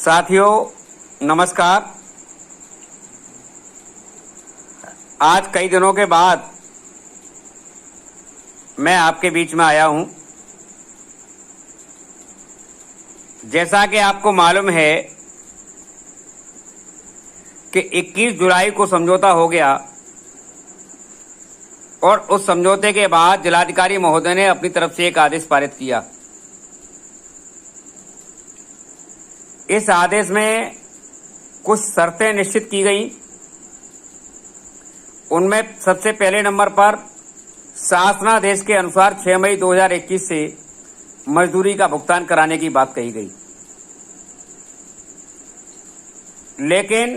साथियों नमस्कार। आज कई दिनों के बाद मैं आपके बीच में आया हूं। जैसा कि आपको मालूम है कि 21 जुलाई को समझौता हो गया और उस समझौते के बाद जिलाधिकारी महोदय ने अपनी तरफ से एक आदेश पारित किया। इस आदेश में कुछ शर्तें निश्चित की गई। उनमें सबसे पहले नंबर पर शासनादेश के अनुसार 6 मई 2021 से मजदूरी का भुगतान कराने की बात कही गई। लेकिन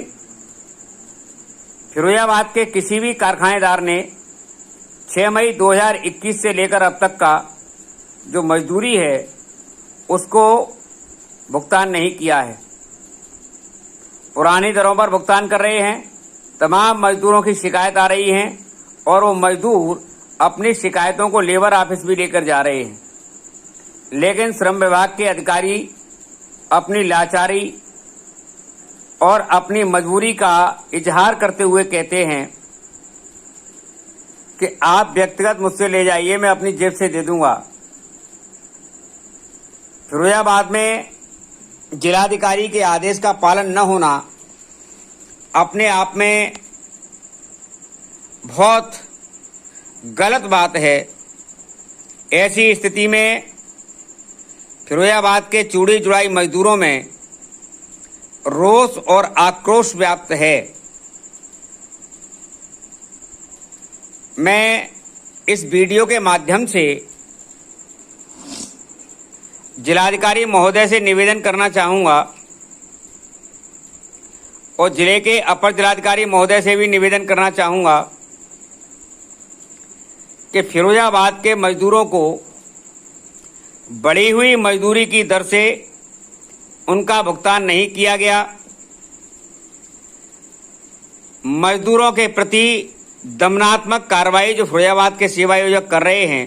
फिरोजाबाद के किसी भी कारखानेदार ने 6 मई 2021 से लेकर अब तक का जो मजदूरी है उसको भुगतान नहीं किया है। पुरानी दरों पर भुगतान कर रहे हैं। तमाम मजदूरों की शिकायत आ रही है और वो मजदूर अपनी शिकायतों को लेबर ऑफिस भी लेकर जा रहे हैं। लेकिन श्रम विभाग के अधिकारी अपनी लाचारी और अपनी मजबूरी का इजहार करते हुए कहते हैं कि आप व्यक्तिगत मुझसे ले जाइए, मैं अपनी जेब से दे दूंगा। फिरोजाबाद में जिलाधिकारी के आदेश का पालन न होना अपने आप में बहुत गलत बात है। ऐसी स्थिति में फिरोजाबाद के चूड़ी जुड़ाई मजदूरों में रोष और आक्रोश व्याप्त है। मैं इस वीडियो के माध्यम से जिलाधिकारी महोदय से निवेदन करना चाहूँगा और जिले के अपर जिलाधिकारी महोदय से भी निवेदन करना चाहूँगा कि फिरोजाबाद के मजदूरों को बढ़ी हुई मजदूरी की दर से उनका भुगतान नहीं किया गया। मजदूरों के प्रति दमनात्मक कार्रवाई जो फिरोजाबाद के सेवा आयोजक कर रहे हैं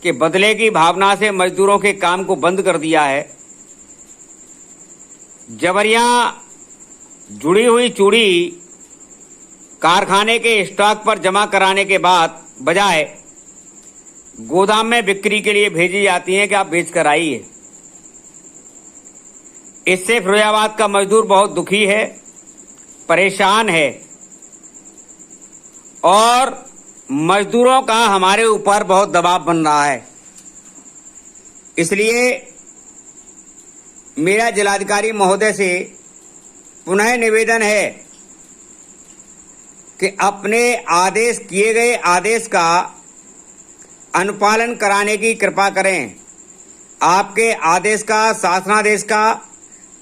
कि बदले की भावना से मजदूरों के काम को बंद कर दिया है। जबरियां जुड़ी हुई चूड़ी कारखाने के स्टॉक पर जमा कराने के बाद बजाय गोदाम में बिक्री के लिए भेजी जाती हैं कि आप बेच कर आइए। इससे फिरोजाबाद का मजदूर बहुत दुखी है, परेशान है और मजदूरों का हमारे ऊपर बहुत दबाव बन रहा है। इसलिए मेरा जिलाधिकारी महोदय से पुनः निवेदन है कि अपने आदेश किए गए आदेश का अनुपालन कराने की कृपा करें। आपके आदेश का, शासनादेश का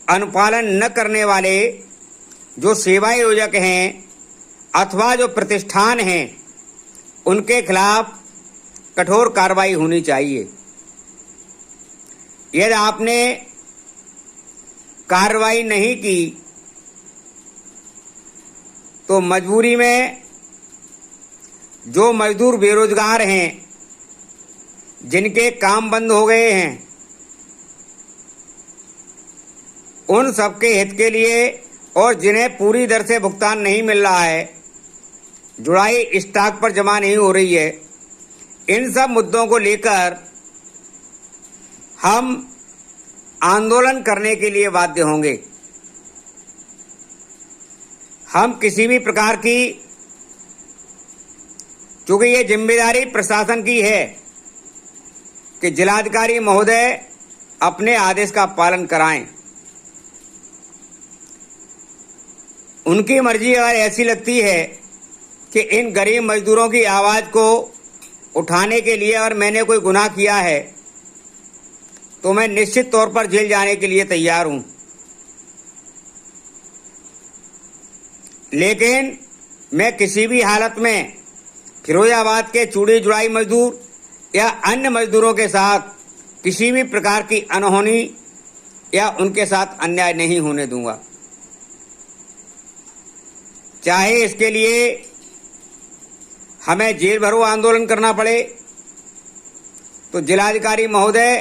अनुपालन न करने वाले जो सेवा आयोजक हैं अथवा जो प्रतिष्ठान हैं उनके खिलाफ कठोर कार्रवाई होनी चाहिए। यदि आपने कार्रवाई नहीं की तो मजबूरी में जो मजदूर बेरोजगार हैं, जिनके काम बंद हो गए हैं, उन सबके हित के लिए और जिन्हें पूरी दर से भुगतान नहीं मिल रहा है, जुड़ाई स्टॉक पर जमा नहीं हो रही है, इन सब मुद्दों को लेकर हम आंदोलन करने के लिए बाध्य होंगे। हम किसी भी प्रकार की, चूंकि ये जिम्मेदारी प्रशासन की है कि जिलाधिकारी महोदय अपने आदेश का पालन कराएं। उनकी मर्जी अगर ऐसी लगती है कि इन गरीब मजदूरों की आवाज़ को उठाने के लिए अगर मैंने कोई गुनाह किया है तो मैं निश्चित तौर पर जेल जाने के लिए तैयार हूं। लेकिन मैं किसी भी हालत में फिरोजाबाद के चूड़ी जुड़ाई मजदूर या अन्य मजदूरों के साथ किसी भी प्रकार की अनहोनी या उनके साथ अन्याय नहीं होने दूंगा, चाहे इसके लिए हमें जेल भरो आंदोलन करना पड़े। तो जिलाधिकारी महोदय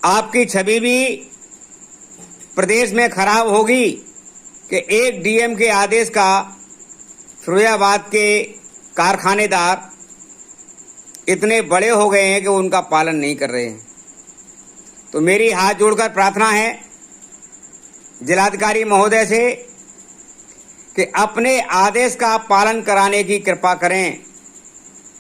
आपकी छवि भी प्रदेश में खराब होगी कि एक डीएम के आदेश का फिरोजाबाद के कारखानेदार इतने बड़े हो गए हैं कि उनका पालन नहीं कर रहे हैं। तो मेरी हाथ जोड़कर प्रार्थना है जिलाधिकारी महोदय से कि अपने आदेश का पालन कराने की कृपा करें।